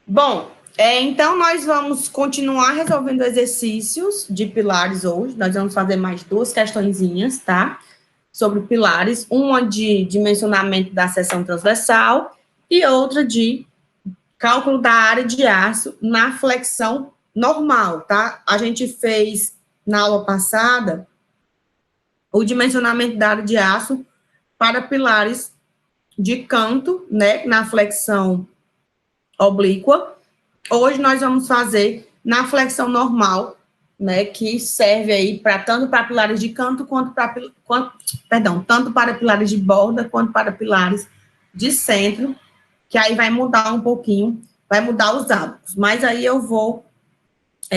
Bom, então nós vamos continuar resolvendo exercícios de pilares hoje. Nós vamos fazer mais duas questõezinhas, tá? Sobre pilares. Uma de dimensionamento da seção transversal e outra de cálculo da área de aço na flexão normal, tá? A gente fez na aula passada o dimensionamento da área de aço para pilares de canto, né? Na flexão oblíqua. Hoje nós vamos fazer na flexão normal, né, que serve aí para tanto para pilares de canto tanto para pilares de borda quanto para pilares de centro, que aí vai mudar um pouquinho, vai mudar os hábitos, mas aí eu vou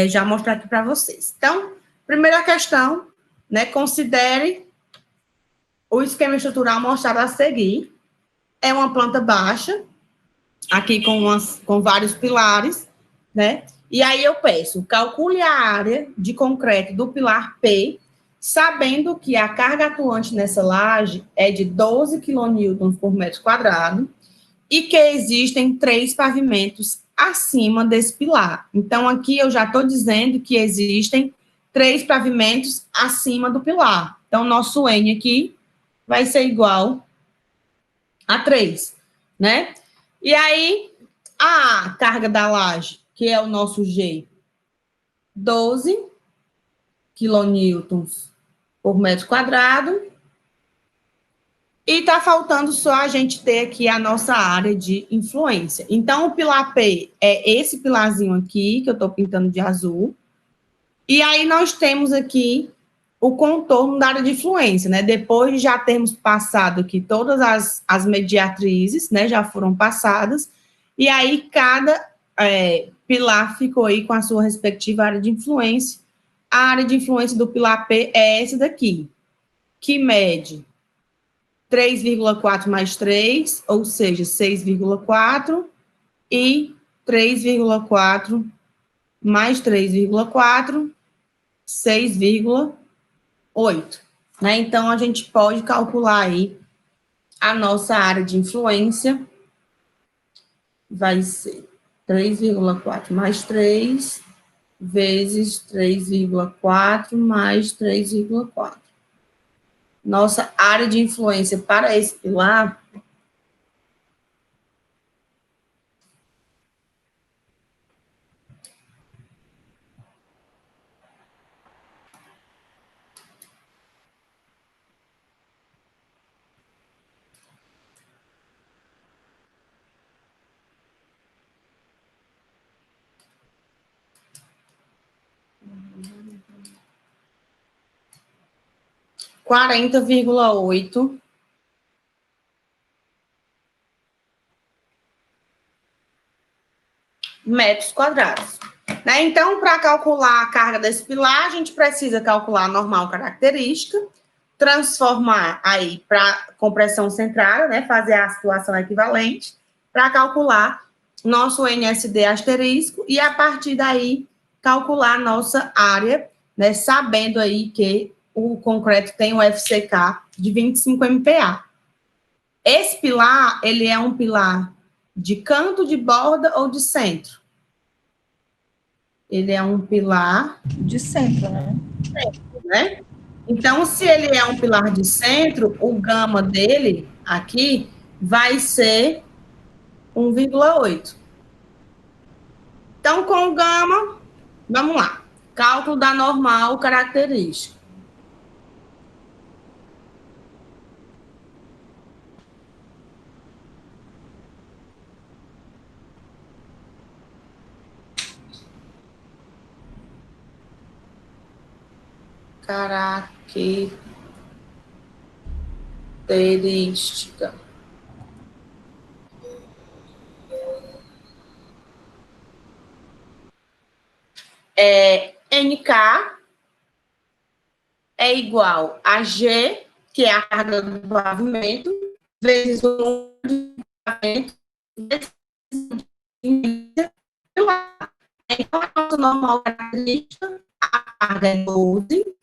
já mostrar aqui para vocês. Então, primeira questão, né, considere o esquema estrutural mostrado a seguir. É uma planta baixa, aqui com vários pilares, né? E aí eu peço, calcule a área de concreto do pilar P, sabendo que a carga atuante nessa laje é de 12 kN por metro quadrado e que existem 3 pavimentos acima desse pilar. Então, aqui eu já estou dizendo que existem 3 pavimentos acima do pilar. Então, nosso N aqui vai ser igual a 3, né? E aí, a carga da laje, que é o nosso G, 12 quilonewtons por metro quadrado. E está faltando só a gente ter aqui a nossa área de influência. Então, o pilar P é esse pilarzinho aqui, que eu estou pintando de azul. E aí, nós temos aqui o contorno da área de influência, né? Depois de já termos passado aqui todas as mediatrizes, né? Já foram passadas. E aí, cada pilar ficou aí com a sua respectiva área de influência. A área de influência do pilar P é essa daqui, que mede 3,4 mais 3, ou seja, 6,4, e 3,4 mais 3,4, 6,8. Né? Então, a gente pode calcular aí a nossa área de influência. Vai ser 3,4 mais 3, vezes 3,4 mais 3,4. Nossa área de influência para esse pilar é 40,8 metros quadrados. Né? Então, para calcular a carga desse pilar, a gente precisa calcular a normal característica, transformar aí para compressão centrada, né? Fazer a situação equivalente, para calcular nosso NSD asterisco e, a partir daí, calcular a nossa área, né? Sabendo aí que o concreto tem um FCK de 25 MPa. Esse pilar, ele é um pilar de canto, de borda ou de centro? Ele é um pilar de centro, né? Né? Então, se ele é um pilar de centro, o gama dele aqui vai ser 1,8. Então, com o gama, vamos lá. Cálculo da normal característica. Característica. NK é igual a G, que é a carga do pavimento, vezes o número de pavimento, então, a nossa normal característica, a carga é 12,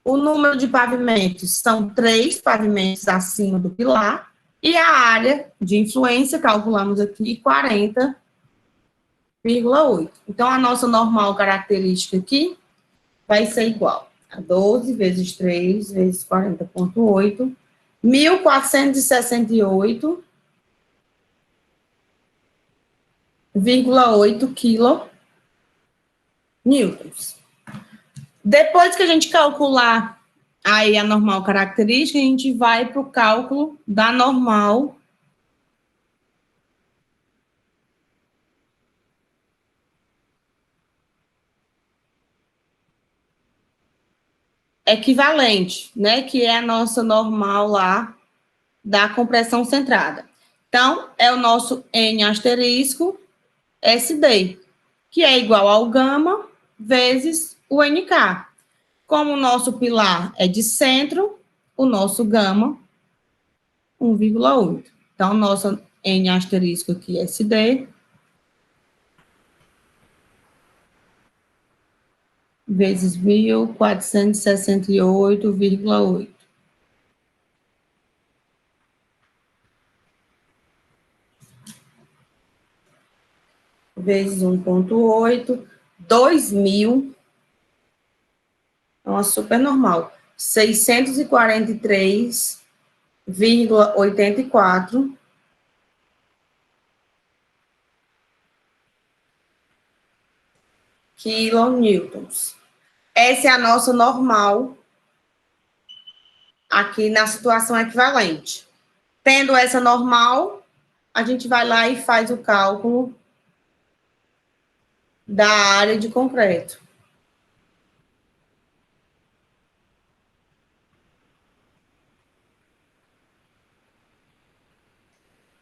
o número de pavimentos são 3 pavimentos acima do pilar, e a área de influência, calculamos aqui, 40 0,8. Então, a nossa normal característica aqui vai ser igual a 12 vezes 3 vezes 40,8, 1.468,8 quilonewtons. Depois que a gente calcular aí a normal característica, a gente vai para o cálculo da normal equivalente, né? Que é a nossa normal lá da compressão centrada. Então, é o nosso N asterisco SD, que é igual ao gama vezes o NK. Como o nosso pilar é de centro, o nosso gama, 1,8. Então, nosso N asterisco aqui, SD, vezes 1.468,8. Vezes 1,8, 2.000, é uma super normal, 643,84 quilonewtons. Essa é a nossa normal aqui na situação equivalente. Tendo essa normal, a gente vai lá e faz o cálculo da área de concreto.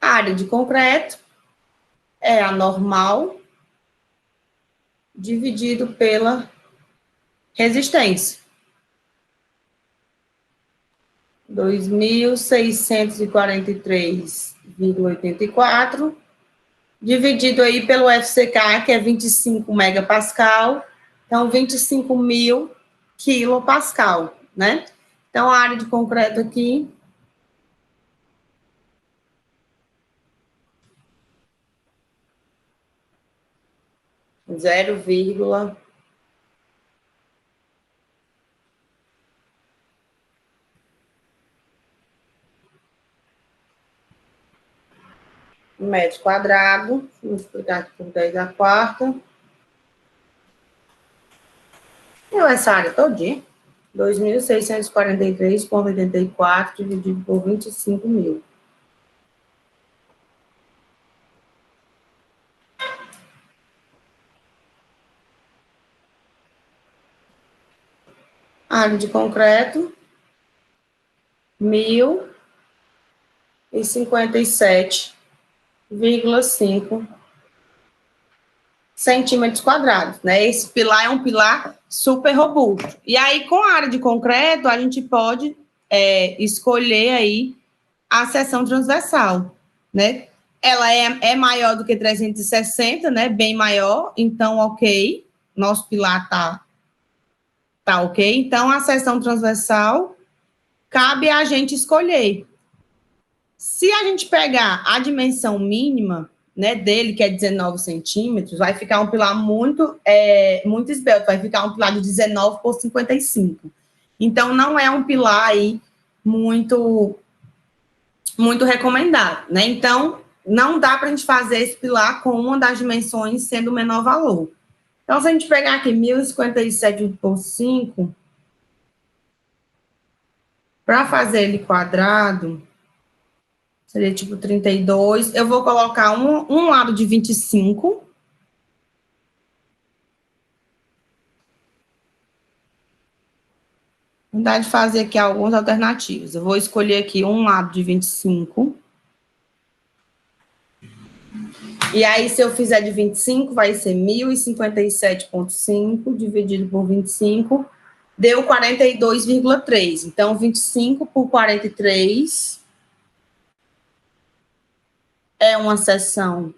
A área de concreto é a normal dividido pela resistência. 2.643,84 dividido aí pelo FCK, que é 25 megapascal, então 25.000 quilopascal, né? Então, a área de concreto aqui 0, metro quadrado, vou multiplicar aqui por 10 a quarta. Deu essa área todinha. 2.643,84 dividido por 25.000. Área de concreto, 1.057,5 centímetros quadrados, né? Esse pilar é um pilar super robusto. E aí, com a área de concreto, a gente pode escolher aí a seção transversal, né? Ela é maior do que 360, né? Bem maior, então, ok. Nosso pilar tá ok. Então, a seção transversal cabe a gente escolher. Se a gente pegar a dimensão mínima, né, dele, que é 19 centímetros, vai ficar um pilar muito esbelto, vai ficar um pilar de 19 por 55. Então, não é um pilar aí muito recomendado, né? Então, não dá para a gente fazer esse pilar com uma das dimensões sendo o menor valor. Então, se a gente pegar aqui 1.057 por 5, para fazer ele quadrado, seria tipo 32. Eu vou colocar um lado de 25. Vou dar de fazer aqui algumas alternativas. Eu vou escolher aqui um lado de 25. E aí, se eu fizer de 25, vai ser 1.057,5 dividido por 25, deu 42,3. Então, 25 por 43 é uma seção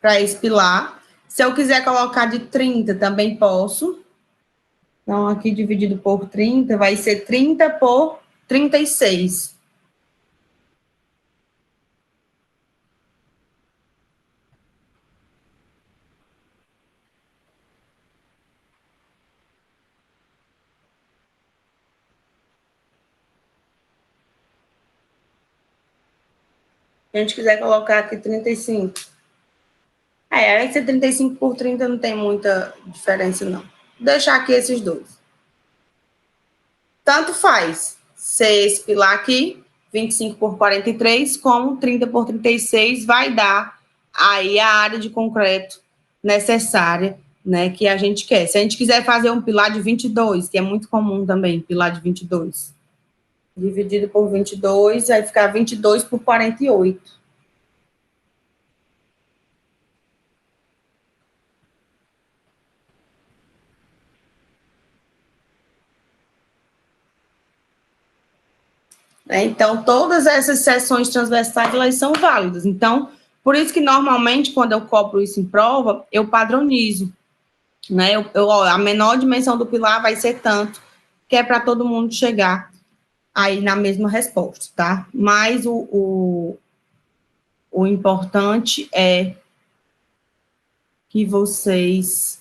para esse pilar. Se eu quiser colocar de 30, também posso. Então, aqui dividido por 30, vai ser 30 por 36. Se a gente quiser colocar aqui 35. Aí esse 35 por 30 não tem muita diferença, não. Vou deixar aqui esses dois. Tanto faz ser esse pilar aqui, 25 por 43, como 30 por 36, vai dar aí a área de concreto necessária, né, que a gente quer. Se a gente quiser fazer um pilar de 22, que é muito comum também, pilar de 22, dividido por 22, vai ficar 22 por 48. Então, todas essas seções transversais, elas são válidas. Então, por isso que, normalmente, quando eu cobro isso em prova, eu padronizo, né? A menor dimensão do pilar vai ser tanto, que é para todo mundo chegar aí na mesma resposta, tá? Mas o importante é que vocês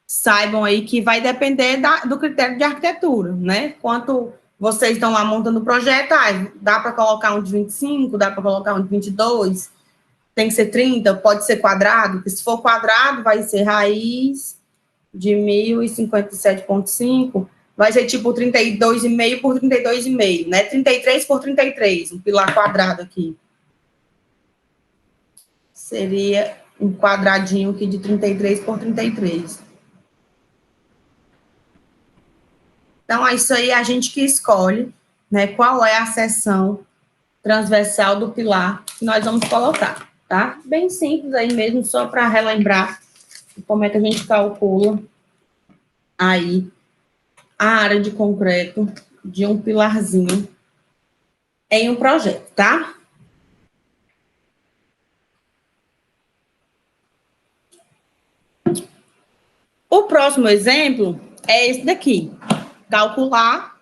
saibam aí que vai depender do critério de arquitetura, né? Quanto vocês estão lá montando o projeto, dá para colocar um de 25, dá para colocar um de 22, tem que ser 30, pode ser quadrado, porque se for quadrado, vai ser raiz de 1057,5, vai ser tipo 32,5 por 32,5, né? 33 por 33, um pilar quadrado aqui. Seria um quadradinho aqui de 33 por 33. Então, é isso aí a gente que escolhe, né, qual é a seção transversal do pilar que nós vamos colocar, tá? Bem simples aí mesmo, só para relembrar como é que a gente calcula aí a área de concreto de um pilarzinho em um projeto, tá? O próximo exemplo é esse daqui. Calcular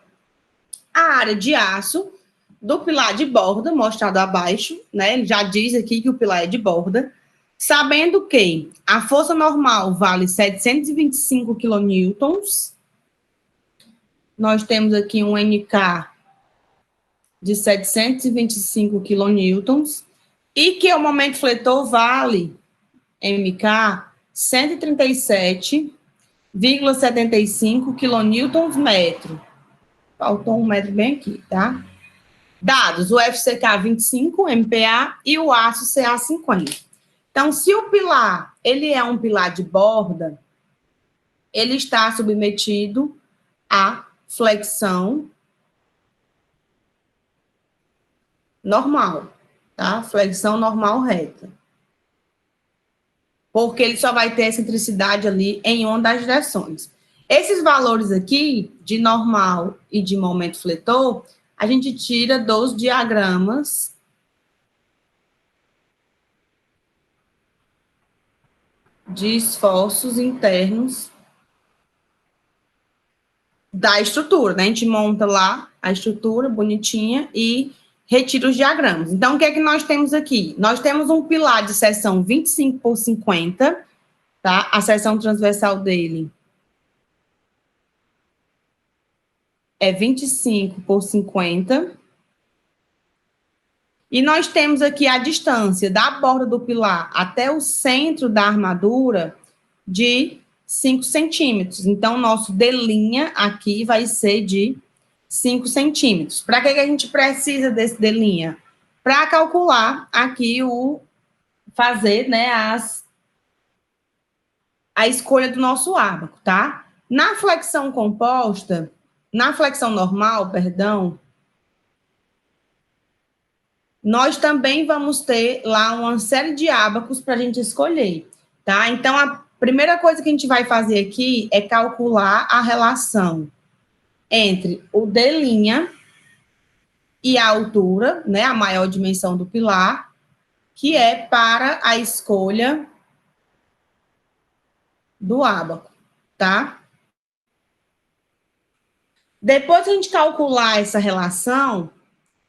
a área de aço do pilar de borda, mostrado abaixo, né? Ele já diz aqui que o pilar é de borda, sabendo que a força normal vale 725 quilonewtons. Nós temos aqui um NK de 725 quilonewtons e que o momento fletor vale MK 137,75 quilonewtons metro. Faltou um metro bem aqui, tá? Dados, o FCK 25, MPa e o aço CA 50. Então, se o pilar, ele é um pilar de borda, ele está submetido à flexão normal, tá? Flexão normal reta. Porque ele só vai ter excentricidade ali em uma das direções. Esses valores aqui, de normal e de momento fletor, a gente tira dos diagramas de esforços internos da estrutura, né? A gente monta lá a estrutura bonitinha e retira os diagramas. Então, o que é que nós temos aqui? Nós temos um pilar de seção 25 por 50, tá? A seção transversal dele é 25 por 50. E nós temos aqui a distância da borda do pilar até o centro da armadura de 5 centímetros. Então, nosso D' aqui vai ser de 5 centímetros. Para que a gente precisa desse D'? Para calcular aqui fazer, né, a escolha do nosso ábaco, tá? Na flexão composta, na flexão normal, perdão, nós também vamos ter lá uma série de ábacos para a gente escolher, tá? Então, a primeira coisa que a gente vai fazer aqui é calcular a relação entre o D' e a altura, né, a maior dimensão do pilar, que é para a escolha do ábaco, tá? Depois que a gente calcular essa relação,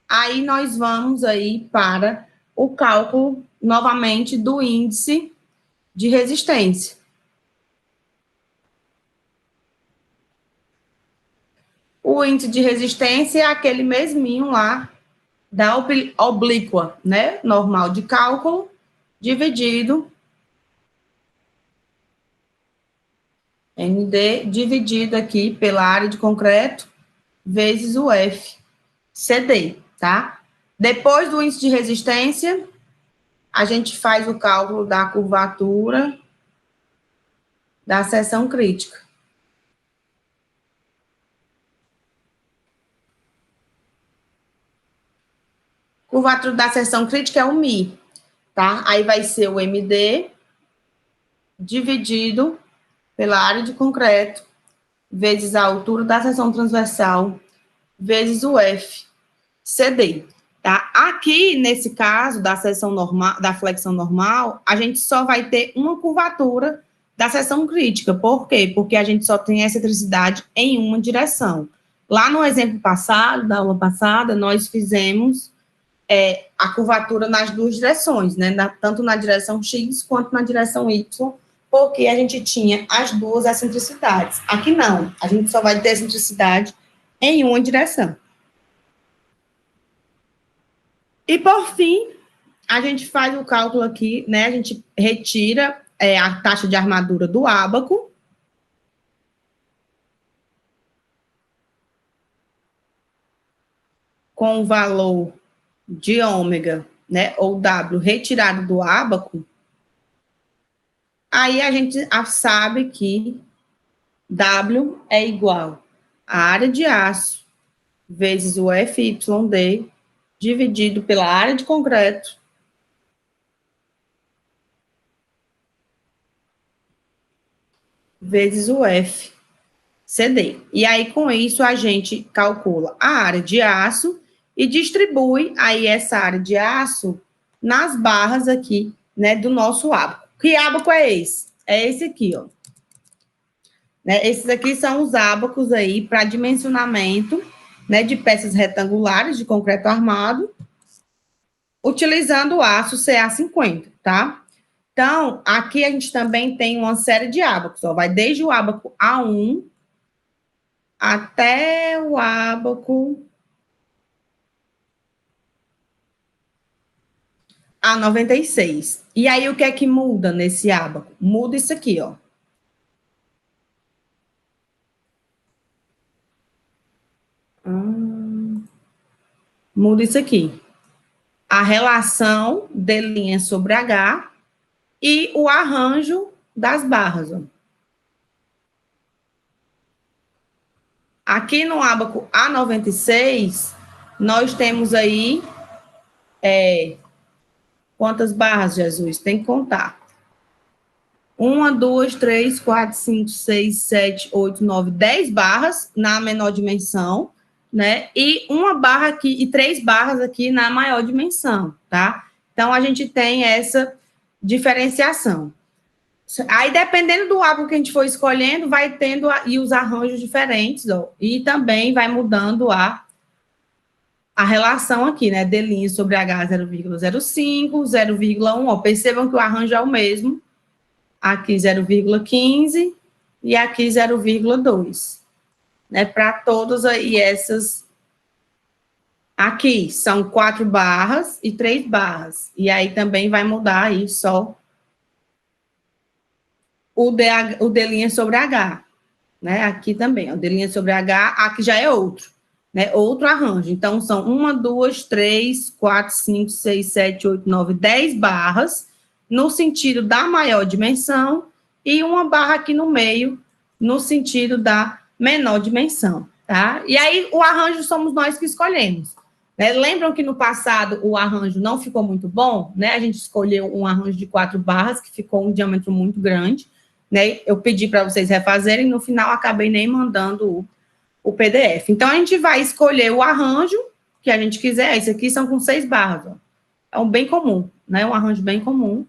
aí nós vamos aí para o cálculo, novamente, do índice de resistência. O índice de resistência é aquele mesminho lá da oblíqua, né, normal de cálculo, dividido MD, dividido aqui pela área de concreto, vezes o F, CD, tá? Depois do índice de resistência, a gente faz o cálculo da curvatura da seção crítica. Curvatura da seção crítica é o Mi, tá? Aí vai ser o MD dividido pela área de concreto, vezes a altura da seção transversal, vezes o F, CD, tá? Aqui, nesse caso, da seção normal, da flexão normal, a gente só vai ter uma curvatura da seção crítica. Por quê? Porque a gente só tem excentricidade em uma direção. Lá no exemplo passado, da aula passada, nós fizemos a curvatura nas duas direções, né? Tanto na direção X quanto na direção Y, porque a gente tinha as duas excentricidades. Aqui não, a gente só vai ter excentricidade em uma direção. E, por fim, a gente faz o cálculo aqui, né? A gente retira a taxa de armadura do ábaco. Com o valor de ômega, né? Ou W retirado do ábaco. Aí a gente sabe que W é igual à área de aço vezes o FYD dividido pela área de concreto vezes o FCD. E aí, com isso, a gente calcula a área de aço e distribui aí essa área de aço nas barras aqui, né, do nosso ábaco. Que ábaco é esse? É esse aqui, ó. Né, esses aqui são os ábacos aí para dimensionamento, né, de peças retangulares de concreto armado, utilizando o aço CA50, tá? Então, aqui a gente também tem uma série de ábacos, ó, vai desde o ábaco A1 até o ábaco A96. E aí, o que é que muda nesse ábaco? Muda isso aqui, ó. Muda isso aqui. A relação de linha sobre H e o arranjo das barras, ó. Aqui no ábaco A96, nós temos aí quantas barras, Jesus? Tem que contar. 1, 2, 3, 4, 5, 6, 7, 8, 9, 10 barras na menor dimensão, né? E uma barra aqui, e 3 barras aqui na maior dimensão, tá? Então, a gente tem essa diferenciação. Aí, dependendo do ábaco que a gente for escolhendo, vai tendo e os arranjos diferentes, ó, e também vai mudando a relação aqui, né? D' sobre H 0,05, 0,1, ó, percebam que o arranjo é o mesmo, aqui 0,15 e aqui 0,2, né? Para todas aí essas, aqui são 4 barras e 3 barras, e aí também vai mudar aí só o D' sobre H, né? Aqui também, o D' sobre H, aqui já é outro, né? Outro arranjo. Então, são 1, 2, 3, 4, 5, 6, 7, 8, 9, 10 barras, no sentido da maior dimensão, e uma barra aqui no meio, no sentido da menor dimensão, tá? E aí, o arranjo somos nós que escolhemos. Né? Lembram que no passado o arranjo não ficou muito bom, né? A gente escolheu um arranjo de 4 barras, que ficou um diâmetro muito grande, né? Eu pedi para vocês refazerem, no final acabei nem mandando o PDF. Então, a gente vai escolher o arranjo que a gente quiser. Esse aqui são com 6 barras, ó. É um bem comum, né? Um arranjo bem comum.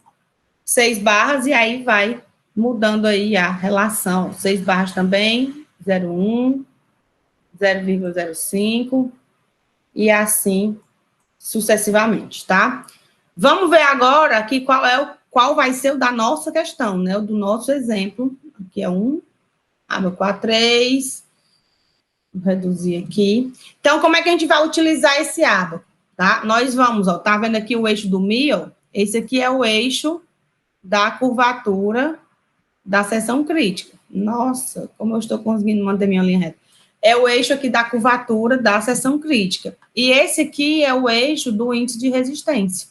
6 barras, e aí vai mudando aí a relação. 6 barras também, 0,1, 0,05, e assim sucessivamente, tá? Vamos ver agora aqui qual vai ser o da nossa questão, né? O do nosso exemplo. Aqui é 1, ábaco A3, vou reduzir aqui. Então, como é que a gente vai utilizar esse ábaco? tá? Nós vamos, ó, tá vendo aqui o eixo do Mi, ó? Esse aqui é o eixo da curvatura da seção crítica. Nossa, como eu estou conseguindo manter minha linha reta. É o eixo aqui da curvatura da seção crítica. E esse aqui é o eixo do índice de resistência.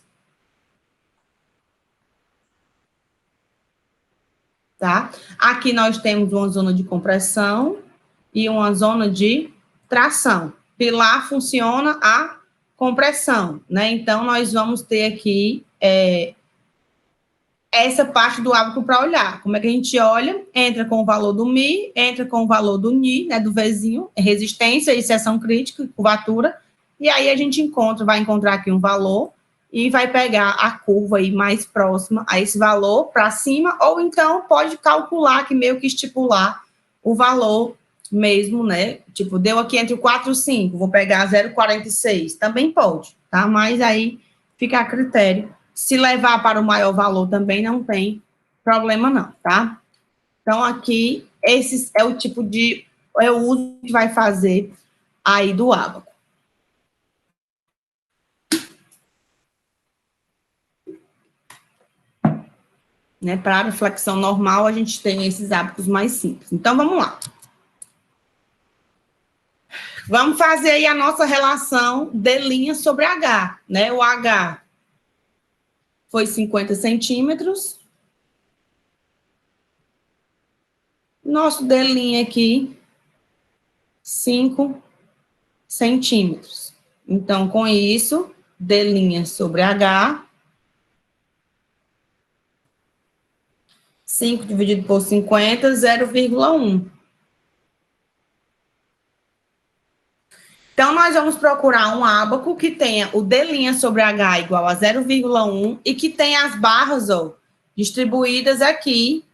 Tá? Aqui nós temos uma zona de compressão e uma zona de tração. Pilar funciona a compressão, né? Então, nós vamos ter aqui essa parte do ábaco para olhar. Como é que a gente olha? Entra com o valor do Mi, entra com o valor do Ni, né, do Vzinho, resistência e seção crítica, curvatura, e aí a gente vai encontrar aqui um valor e vai pegar a curva aí mais próxima a esse valor para cima, ou então pode calcular aqui, meio que estipular o valor mesmo, né? Tipo, deu aqui entre o 4 e o 5, vou pegar 0,46, também pode, tá? Mas aí fica a critério. Se levar para o maior valor também não tem problema não, tá? Então, aqui, esse é o tipo de... é o uso que vai fazer aí do ábaco. Né? Para a flexão normal, a gente tem esses ábacos mais simples. Então, vamos lá. Vamos fazer aí a nossa relação de linha sobre H, né? O H foi 50 centímetros. Nosso D' aqui, 5 centímetros. Então, com isso, D' sobre H, 5 dividido por 50, 0,1. Então, nós vamos procurar um ábaco que tenha o D' sobre H igual a 0,1 e que tenha as barras, ó, distribuídas aqui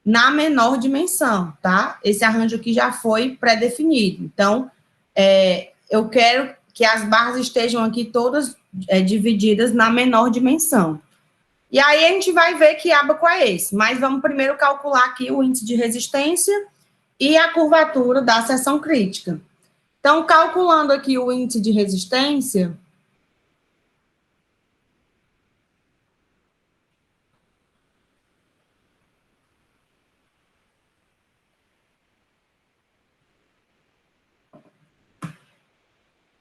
na menor dimensão, tá? Esse arranjo aqui já foi pré-definido. Então, eu quero que as barras estejam aqui todas divididas na menor dimensão. E aí, a gente vai ver que ábaco é esse. Mas vamos primeiro calcular aqui o índice de resistência e a curvatura da seção crítica. Então, calculando aqui o índice de resistência,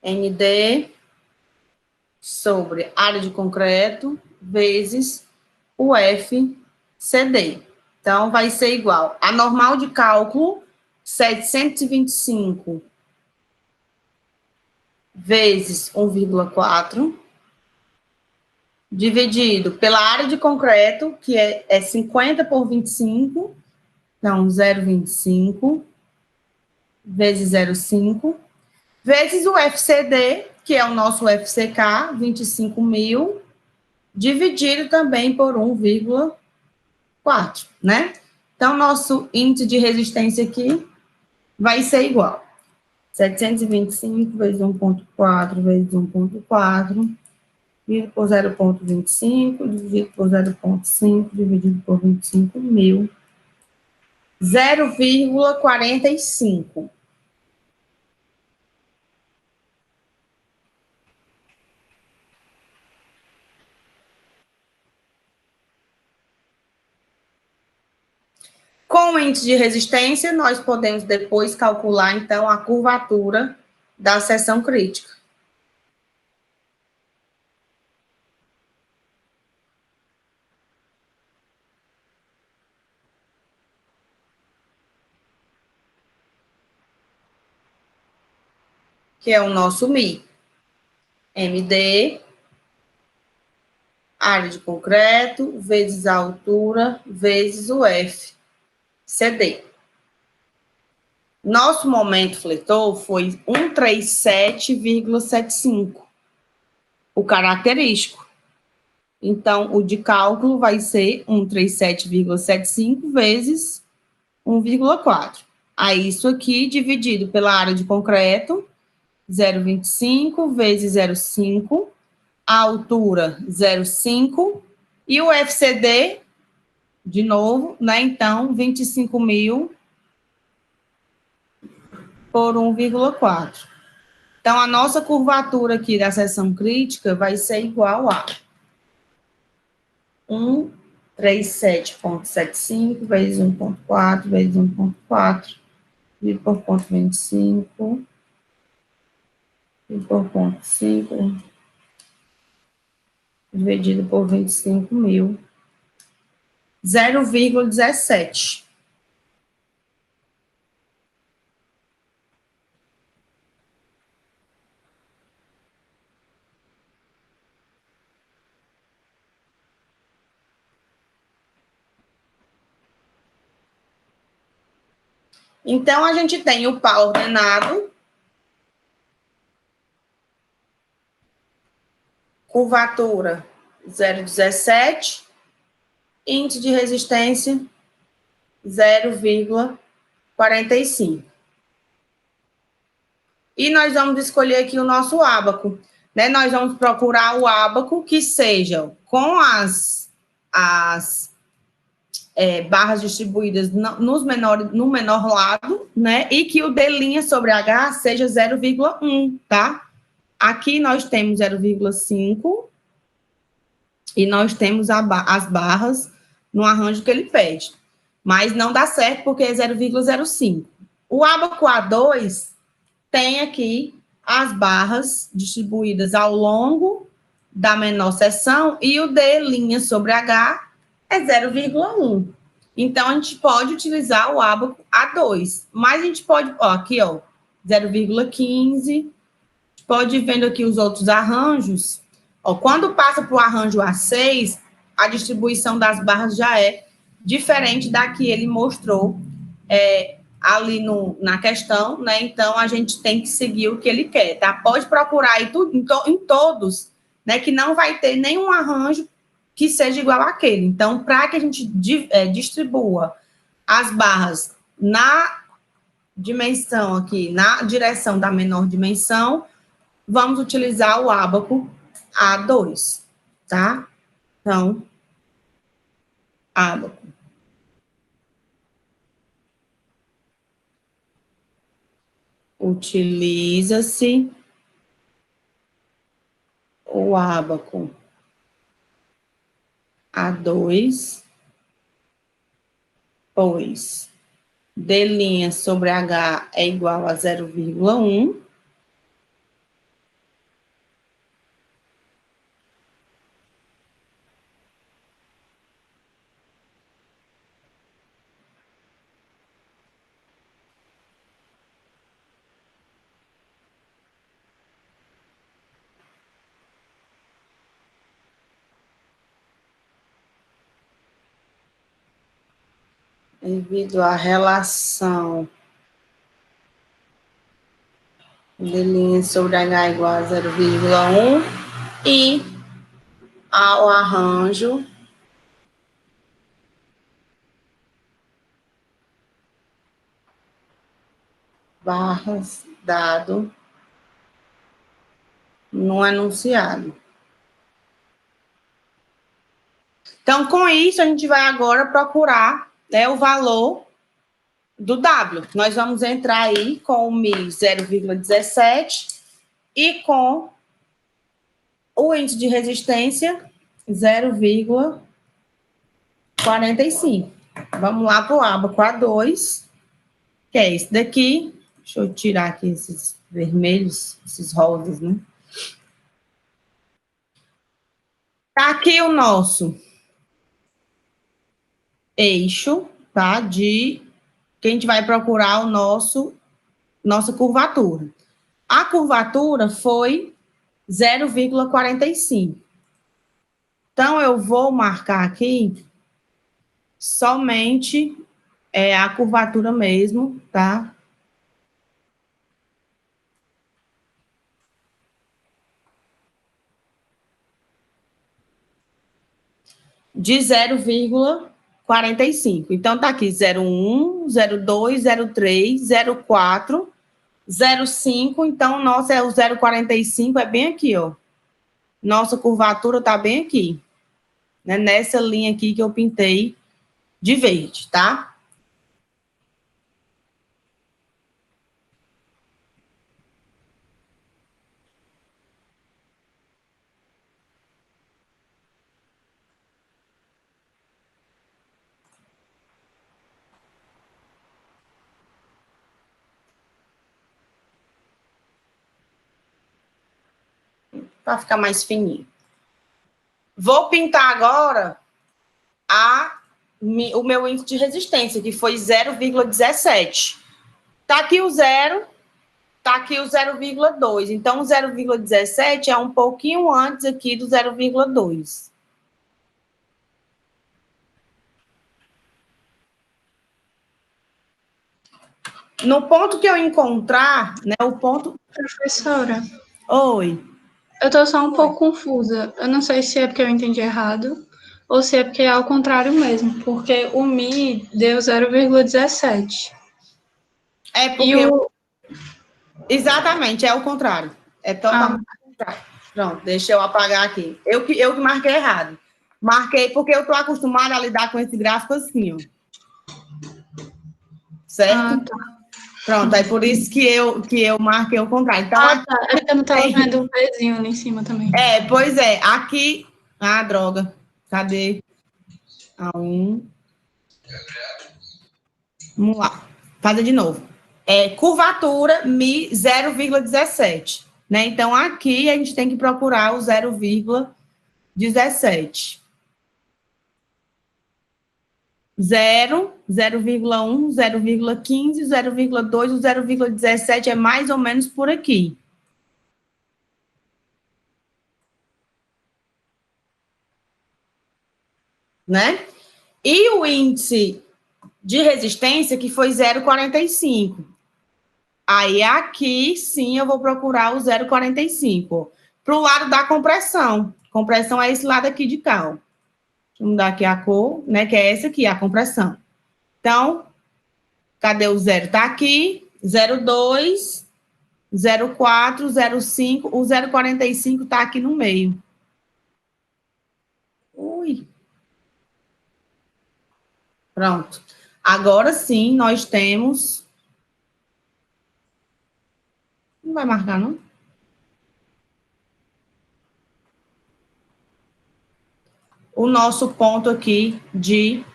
MD sobre área de concreto vezes o FCD. Então, vai ser igual a normal de cálculo, 725 vezes 1,4, dividido pela área de concreto, que é 50 por 25, então 0,25, vezes 0,5, vezes o FCD, que é o nosso FCK, 25.000, dividido também por 1,4, né? Então, nosso índice de resistência aqui vai ser igual. 725 vezes 1,4 vezes 1,4, dividido por 0,25, dividido por 0,5, dividido por 25.000, 0,45. Com o índice de resistência, nós podemos depois calcular, então, a curvatura da seção crítica. Que é o nosso Mi. MD, área de concreto, vezes a altura, vezes o FCD. Nosso momento fletor foi 137,75, o característico. Então, o de cálculo vai ser 137,75 vezes 1,4. Aí, isso aqui dividido pela área de concreto, 0,25 vezes 0,5, a altura 0,5 e o FCD, de novo, né? Então, 25.000 por 1,4. Então, a nossa curvatura aqui da seção crítica vai ser igual a 137,75 vezes 1,4 vezes 1,4 dividido por ponto 25 dividido por ponto 5 dividido por 25.000, 0,17. Então, a gente tem o pá ordenado, curvatura 0,17, índice de resistência 0,45. E nós vamos escolher aqui o nosso ábaco, né? Nós vamos procurar o ábaco que seja com as barras distribuídas no menor lado, né? E que o D' sobre H seja 0,1, tá? Aqui nós temos 0,5 e nós temos as barras no arranjo que ele pede. Mas não dá certo porque é 0,05. O ábaco A2 tem aqui as barras distribuídas ao longo da menor seção e o D' sobre H é 0,1. Então, a gente pode utilizar o ábaco A2, mas a gente pode, ó, aqui, ó, 0,15. Pode ir vendo aqui os outros arranjos. Ó, quando passa para o arranjo A6, a distribuição das barras já é diferente da que ele mostrou ali na questão, né? Então, a gente tem que seguir o que ele quer, tá? Pode procurar aí em todos, né? Que não vai ter nenhum arranjo que seja igual àquele. Então, para que a gente distribua as barras na dimensão aqui, na direção da menor dimensão, vamos utilizar o ábaco A2, tá? Então, ábaco. Utiliza-se o ábaco A2, pois D' sobre H é igual a 0,1. Devido à relação D' sobre H igual a 0,1 e ao arranjo barras dado no enunciado. Então, com isso, a gente vai agora procurar, né, o valor do W. Nós vamos entrar aí com o Mi 0,17 e com o índice de resistência 0,45. Vamos lá para o ábaco A2, que é esse daqui. Deixa eu tirar aqui esses vermelhos, esses rosas, né? Tá aqui o nosso eixo, tá? Que a gente vai procurar nossa curvatura. A curvatura foi 0,45. Então, eu vou marcar aqui somente a curvatura mesmo, tá? De 0,45. Então, tá aqui 0,1, 0,2, 0,3, 0,4, 0,5. Então, nossa, o 0,45 é bem aqui, ó. Nossa curvatura tá bem aqui, né? Nessa linha aqui que eu pintei de verde, tá? para ficar mais fininho. Vou pintar agora o meu índice de resistência, que foi 0,17. Tá aqui o 0, tá aqui o 0,2. Então, o 0,17 é um pouquinho antes aqui do 0,2. No ponto que eu encontrar, né, o ponto... Professora. Oi. Eu tô só um pouco confusa. Eu não sei se é porque eu entendi errado ou se é porque é ao contrário mesmo, porque o Mi deu 0,17. É porque... Exatamente, é o contrário. É totalmente o contrário. Pronto, deixa eu apagar aqui. Eu que marquei errado. Marquei porque eu tô acostumada a lidar com esse gráfico assim, ó. Certo? Tá. Pronto, é por isso que eu marquei o contrário. Então, tá. É porque eu não tava vendo um pezinho ali em cima também. Pois é. Aqui... Ah, droga. Cadê? Vamos lá. Fazer de novo. Curvatura, Mi, 0,17. Né? Então, aqui a gente tem que procurar o 0,17. 0, 0,1, 0,15, 0,2, o 0,17 é mais ou menos por aqui. Né? E o índice de resistência, que foi 0,45. Aí, aqui, sim, eu vou procurar o 0,45. Para o lado da compressão. Compressão é esse lado aqui de cá, ó. Deixa eu mudar aqui a cor, né? Que é essa aqui, a compressão. Então, cadê o 0? Tá aqui, 0,2, 0,4, 0,5. O 0,45 tá aqui no meio. Ui. Pronto. Agora sim, nós temos... Não vai marcar, não? O nosso ponto aqui de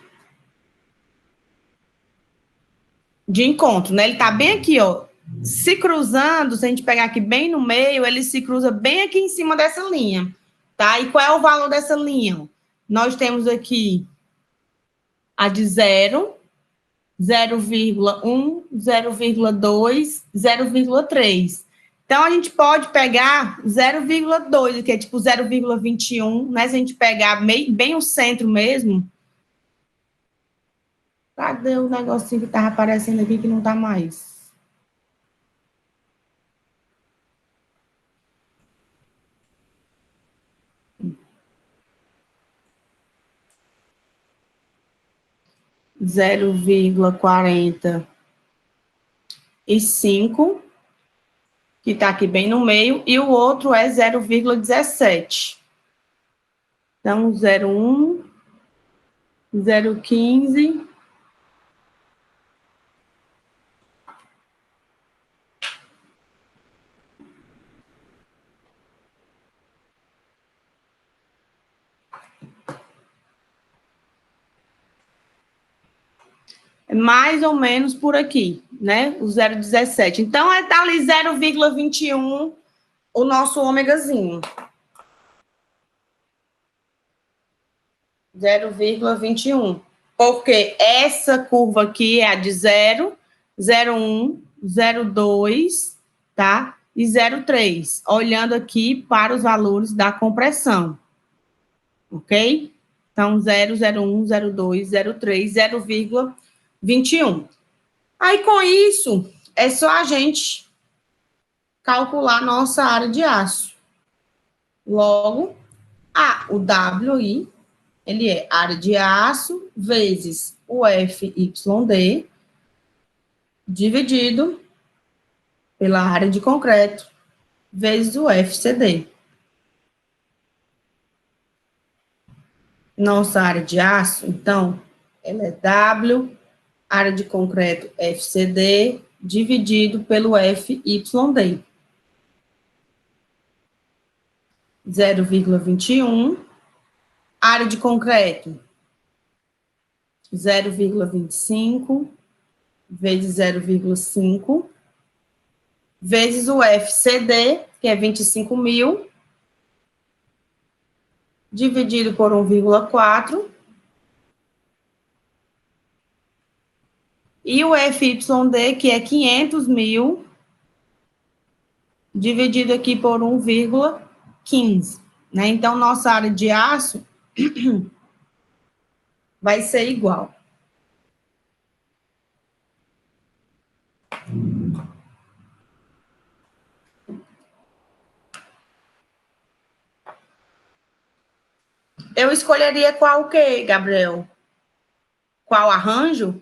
encontro, né? Ele tá bem aqui, ó, se cruzando. Se a gente pegar aqui bem no meio, ele se cruza bem aqui em cima dessa linha, tá? E qual é o valor dessa linha? Nós temos aqui a de 0, 0,1, 0,2, 0,3. Então, a gente pode pegar 0,2, que é tipo 0,21, né? Se a gente pegar bem o centro mesmo. Cadê o negocinho que estava aparecendo aqui que não está mais? Zero vírgula 45, que está aqui bem no meio, e o outro é 0,17. Então, 0,1, 0,15... É mais ou menos por aqui, né? O 0,17. Então, tá ali 0,21 o nosso ômegazinho. 0,21. Porque essa curva aqui é a de 0, 0,1, 0,2, tá? E 0,3. Olhando aqui para os valores da compressão. Ok? Então, 0, 0,1, 0,2, 0,3, 0,21. Aí, com isso, é só a gente calcular nossa área de aço. Logo, o WI, ele é área de aço vezes o FYD, dividido pela área de concreto, vezes o FCD. Nossa área de aço, então, ela é W, área de concreto FCD, dividido pelo FYD. 0,21. Área de concreto, 0,25 vezes 0,5, vezes o FCD, que é 25 mil, dividido por 1,4. E o FYD, que é 500 mil, dividido aqui por 1,15. Né? Então, nossa área de aço vai ser igual. Eu escolheria qual o quê, Gabriel? Qual arranjo?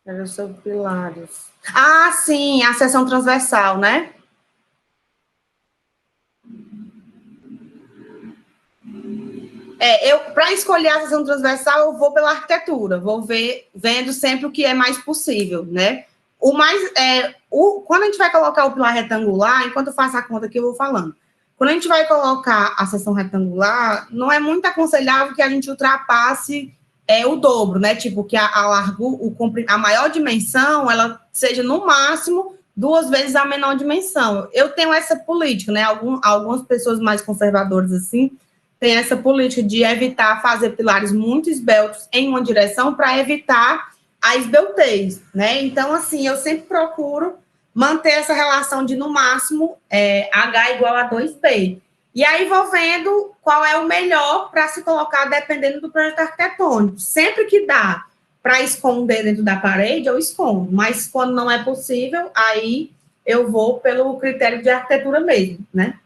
Era sobre pilares. Ah, sim, a seção transversal, né? Para escolher a seção transversal, eu vou pela arquitetura, vou vendo sempre o que é mais possível, né? Quando a gente vai colocar o pilar retangular, enquanto eu faço a conta aqui, eu vou falando. Quando a gente vai colocar a seção retangular, não é muito aconselhável que a gente ultrapasse o dobro, né? Tipo, que a maior dimensão, ela seja, no máximo, 2 vezes a menor dimensão. Eu tenho essa política, né? Algumas pessoas mais conservadoras, assim, tem essa política de evitar fazer pilares muito esbeltos em uma direção para evitar a esbeltez, né? Então, assim, eu sempre procuro manter essa relação de, no máximo, H igual a 2P. E aí vou vendo qual é o melhor para se colocar dependendo do projeto arquitetônico. Sempre que dá para esconder dentro da parede, eu escondo. Mas quando não é possível, aí eu vou pelo critério de arquitetura mesmo, né?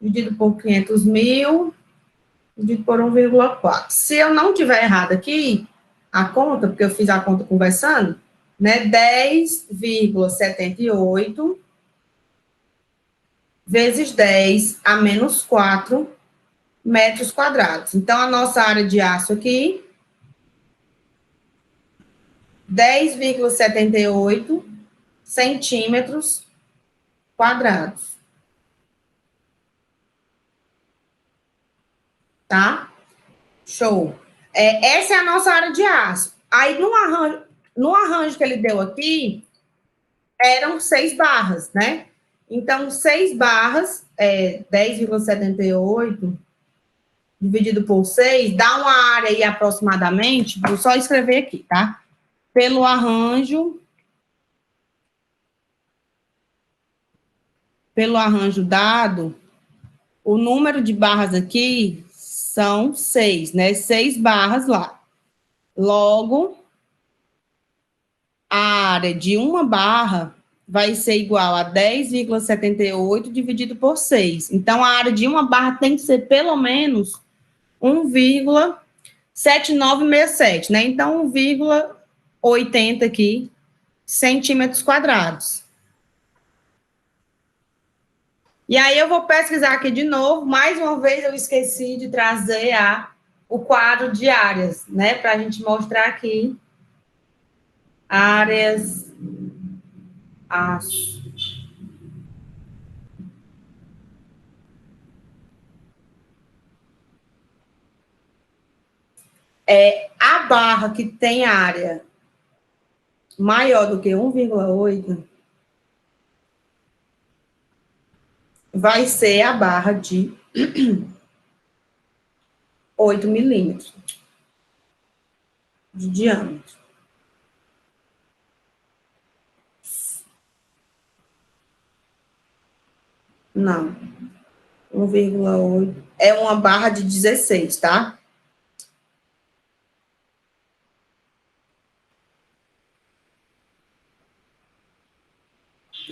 Dividido por 500 mil, dividido por 1,4. Se eu não tiver errado aqui, a conta, porque eu fiz a conta conversando, né, 10,78 vezes 10 a menos 4 metros quadrados. Então, a nossa área de aço aqui, 10,78 centímetros quadrados. Tá? Show. Essa é a nossa área de aço. Aí, no arranjo que ele deu aqui, eram 6 barras, né? Então, 6 barras, 10,78 dividido por 6, dá uma área aí aproximadamente, vou só escrever aqui, tá? Pelo arranjo dado, o número de barras aqui são 6, né? 6 barras lá. Logo, a área de uma barra vai ser igual a 10,78 dividido por 6. Então, a área de uma barra tem que ser pelo menos 1,7967, né? Então, 1,80 aqui, centímetros quadrados. E aí, eu vou pesquisar aqui de novo. Mais uma vez, eu esqueci de trazer o quadro de áreas, né? Para a gente mostrar aqui áreas aço. A barra que tem área maior do que 1,8 vai ser a barra de 8 milímetros de diâmetro. Não. 1,8 é uma barra de 16, tá?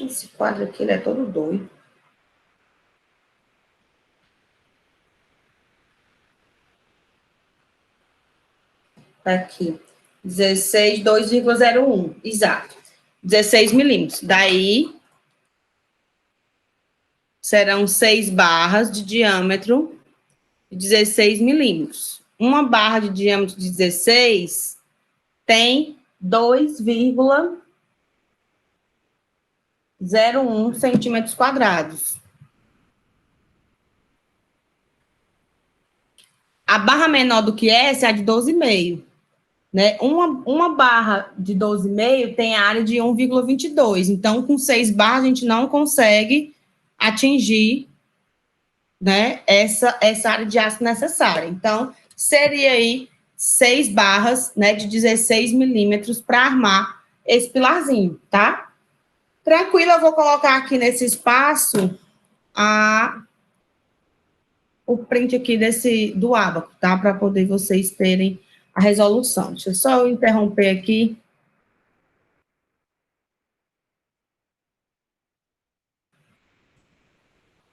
Esse quadro aqui, ele é todo doido. Tá aqui. 16, 2,01. Exato. 16 milímetros. Daí, serão 6 barras de diâmetro de 16 milímetros. Uma barra de diâmetro de 16 tem 2,01 centímetros quadrados. A barra menor do que essa é a de 12,5. né? Uma barra de 12,5 tem área de 1,22. Então, com 6 barras, a gente não consegue atingir, né, essa área de aço necessária. Então, seria aí 6 barras, né, de 16 milímetros para armar esse pilarzinho, tá? Tranquilo, eu vou colocar aqui nesse espaço o print aqui do ábaco, tá? Para poder vocês terem a resolução. Deixa eu só interromper aqui